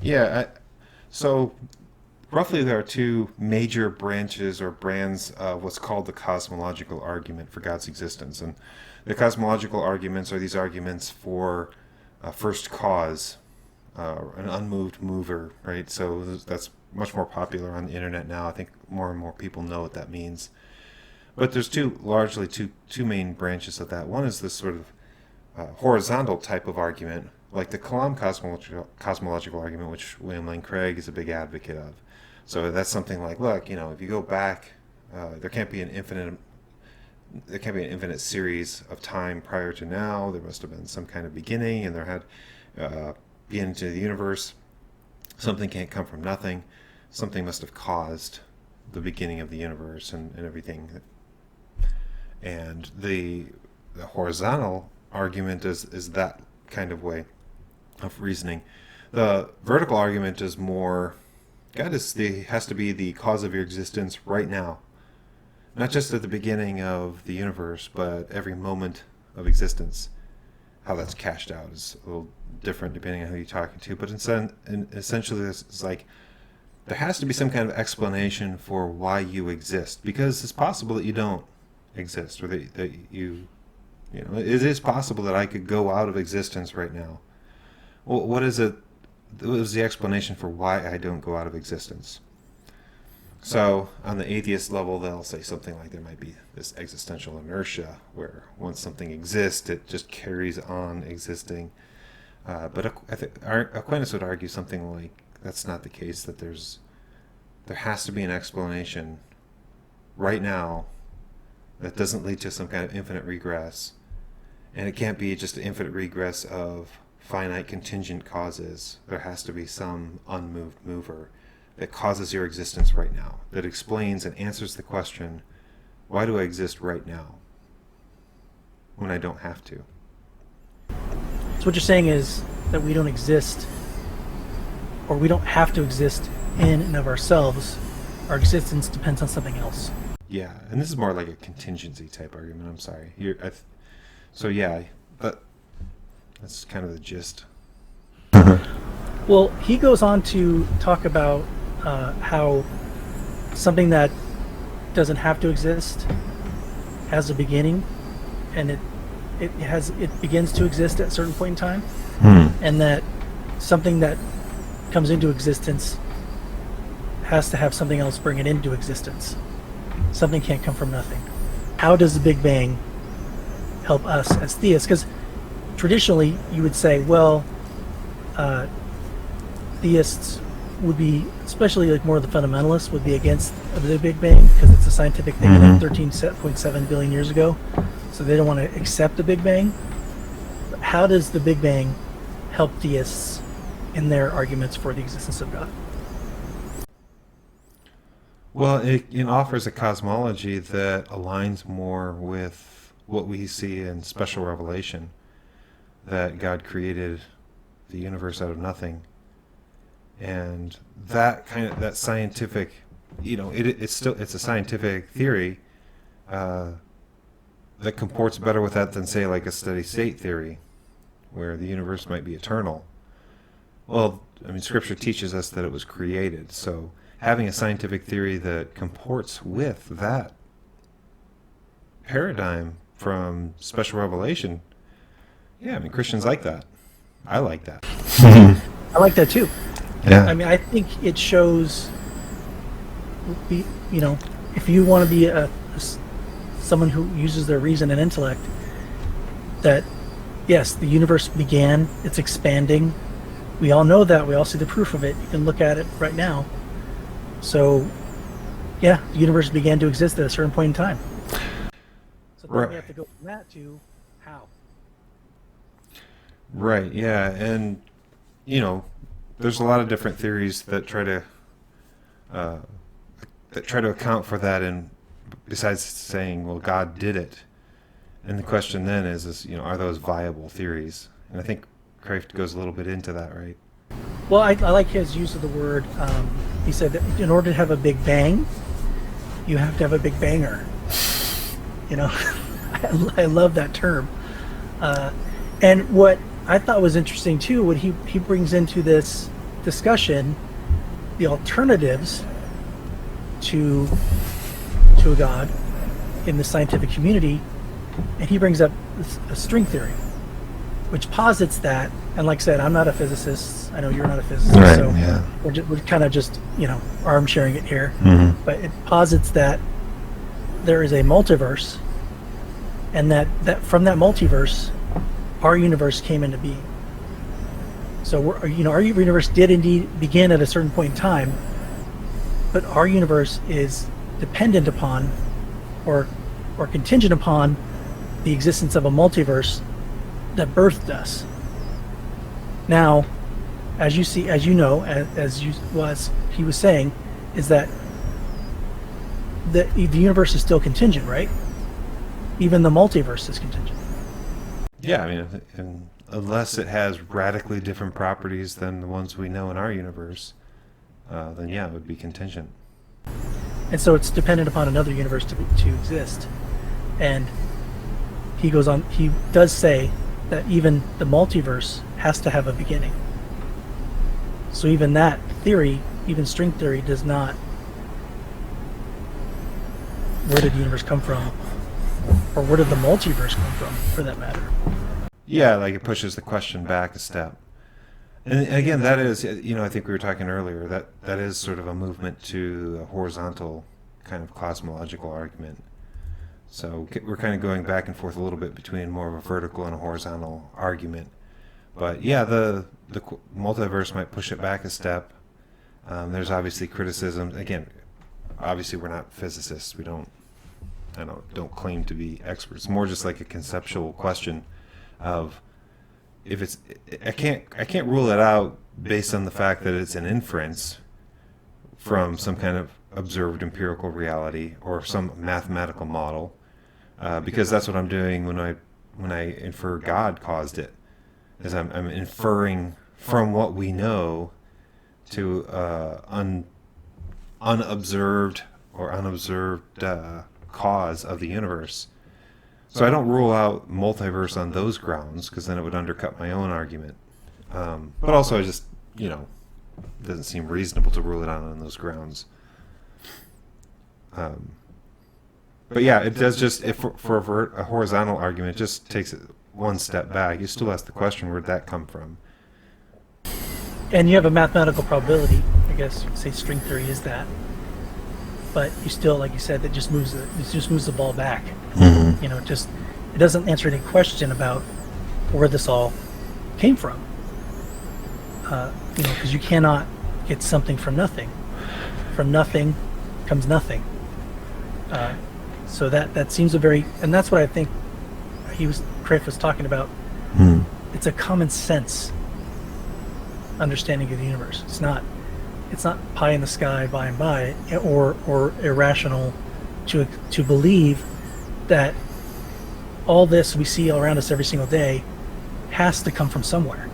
Yeah. So roughly, there are two major branches or brands of what's called the cosmological argument for God's existence. And the cosmological arguments are these arguments for first cause, an unmoved mover, right? So that's much more popular on the internet now. I think more and more people know what that means. But there's largely two main branches of that. One is this sort of horizontal type of argument, like the Kalam cosmological argument, which William Lane Craig is a big advocate of. So that's something like, look, if you go back, there can't be an infinite series of time prior to now. There must have been some kind of beginning, and there had beginning to the universe. Something can't come from nothing. Something must have caused the beginning of the universe and everything. And the horizontal argument is that kind of way of reasoning. The vertical argument is more has to be the cause of your existence right now. Not just at the beginning of the universe, but every moment of existence. How that's cashed out is a little different depending on who you're talking to. But essentially, it's like there has to be some kind of explanation for why you exist. Because it's possible that you don't exist, or that it is possible that I could go out of existence right now. Well, what is it? What is the explanation for why I don't go out of existence? So on the atheist level, they'll say something like there might be this existential inertia where once something exists, it just carries on existing. But I think Aquinas would argue something like that's not the case, that there has to be an explanation right now that doesn't lead to some kind of infinite regress. And it can't be just an infinite regress of finite contingent causes. There has to be some unmoved mover that causes your existence right now, that explains and answers the question, why do I exist right now when I don't have to? So what you're saying is that we don't exist, or we don't have to exist in and of ourselves. Our existence depends on something else. Yeah, and this is more like a contingency type argument. I'm sorry. So yeah, that's kind of the gist. Well, he goes on to talk about how something that doesn't have to exist has a beginning, and it begins to exist at a certain point in time, and that something that comes into existence has to have something else bring it into existence. Something can't come from nothing. How does the Big Bang help us as theists? Because traditionally you would say, well, theists would be, especially like more of the fundamentalists, would be against the Big Bang because it's a scientific thing like 13.7 billion years ago. So they don't want to accept the Big Bang. But how does the Big Bang help theists in their arguments for the existence of God? Well, it offers a cosmology that aligns more with what we see in special revelation, that God created the universe out of nothing. And that scientific, it's a scientific theory that comports better with that than, say, like a steady state theory, where the universe might be eternal. Well, Scripture teaches us that it was created, so having a scientific theory that comports with that paradigm from special revelation, Christians like that. I like that. I like that too. Yeah. I think it shows, if you want to be someone who uses their reason and intellect, that yes, the universe began, it's expanding. We all know that. We all see the proof of it. You can look at it right now. So, yeah, the universe began to exist at a certain point in time. So then we have to go from that to how. Right, yeah, and, there's a lot of different theories that try to account for that, and besides saying, well, God did it. And the question then is are those viable theories? And I think Kreeft goes a little bit into that, right? Well, I like his use of the word. He said that in order to have a big bang, you have to have a big banger. I love that term. And what I thought was interesting too, what he brings into this discussion the alternatives to a God in the scientific community, and he brings up a string theory, which posits that, and like I said, I'm not a physicist. I know you're not a physicist, Right, so yeah. we're kind of just arm sharing it here. Mhm. But it posits that there is a multiverse, and that from that multiverse, our universe came into being. So our universe did indeed begin at a certain point in time, but our universe is dependent upon, or contingent upon, the existence of a multiverse that birthed us. Now, as he was saying, is that the universe is still contingent, right? Even the multiverse is contingent. Yeah, I mean, unless it has radically different properties than the ones we know in our universe, then yeah, it would be contingent. And so it's dependent upon another universe to exist. And he goes on, he does say that even the multiverse has to have a beginning. So even that theory, even string theory, does not, where did the universe come from? Or where did the multiverse come from, for that matter? Yeah, like it pushes the question back a step. And again, that is, I think we were talking earlier, that is sort of a movement to a horizontal kind of cosmological argument. So we're kind of going back and forth a little bit between more of a vertical and a horizontal argument. But yeah, the multiverse might push it back a step. There's obviously criticism. Again, obviously we're not physicists. We don't claim to be experts. More just like a conceptual question of if it's, I can't rule it out based on the fact that it's an inference from some kind of observed empirical reality or some mathematical model, because that's what I'm doing when I infer God caused it, is I'm inferring from what we know to unobserved cause of the universe. So I don't rule out multiverse on those grounds, because then it would undercut my own argument. But also, it just, doesn't seem reasonable to rule it out on those grounds. But yeah, it does just, if for a horizontal argument, it just takes it one step back. You still ask the question, where'd that come from? And you have a mathematical probability, I guess you could say string theory is that. But you still, like you said, that just moves the ball back. Mm-hmm. It doesn't answer any question about where this all came from. Because you cannot get something from nothing. From nothing comes nothing. So that seems and that's what I think Kreeft was talking about. Mm. It's a common sense understanding of the universe. It's not pie in the sky by and by, or irrational to believe that all this we see around us every single day has to come from somewhere.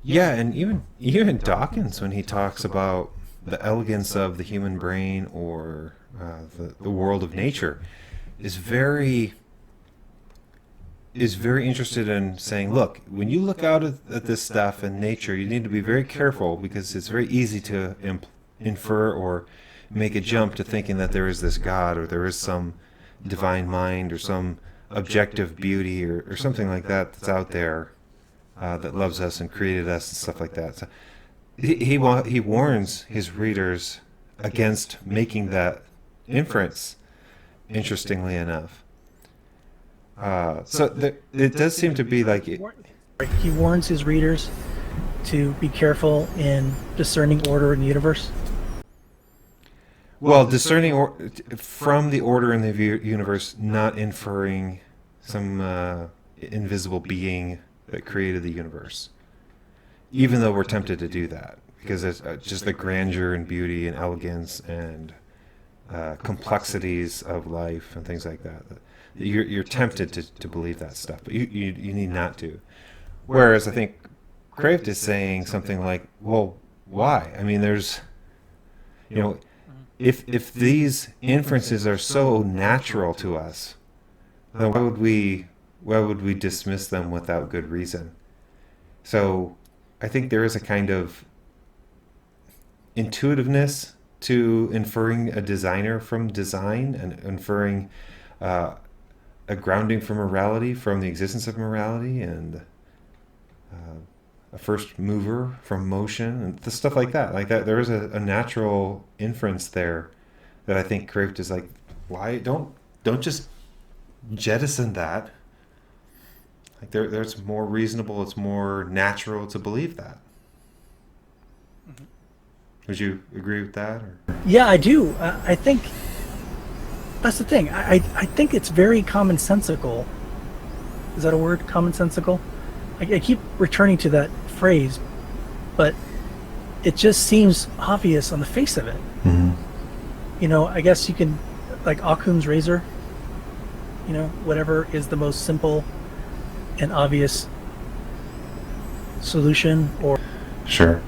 Yeah, and even Dawkins, when he talks about the elegance of the human brain or the world of nature, is very interested in saying, look, when you look out at this stuff in nature, you need to be very careful, because it's very easy to infer or make a jump to thinking that there is this God, or there is some divine mind, or some objective beauty, or something like that that's out there that loves us and created us and stuff like that. So he warns his readers against making that inference, interestingly enough. It does seem to be like he warns his readers to be careful in discerning order in the universe. Well, discerning from the order in the universe, not inferring some invisible being that created the universe, even though we're tempted to do that, because it's just the grandeur and beauty and elegance and complexities of life and things like that. You're tempted to believe that stuff, but you need not to. Whereas I think Kreeft is saying something like, well, why? I mean, there's, if these inferences are so natural to us, then why would we dismiss them without good reason? So I think there is a kind of intuitiveness to inferring a designer from design and inferring a grounding for morality from the existence of morality, and a first mover from motion and the stuff like that. Like that, there is a natural inference there that I think Kraft is like, why don't just jettison that? Like there's more reasonable, it's more natural to believe that. Would you agree with that? Or? Yeah, I do. I think that's the thing. I think it's very commonsensical. Is that a word? Commonsensical? I keep returning to that phrase, but it just seems obvious on the face of it. Mm-hmm. You know, I guess you can, like Occam's razor, you know, whatever is the most simple and obvious solution, or Sure.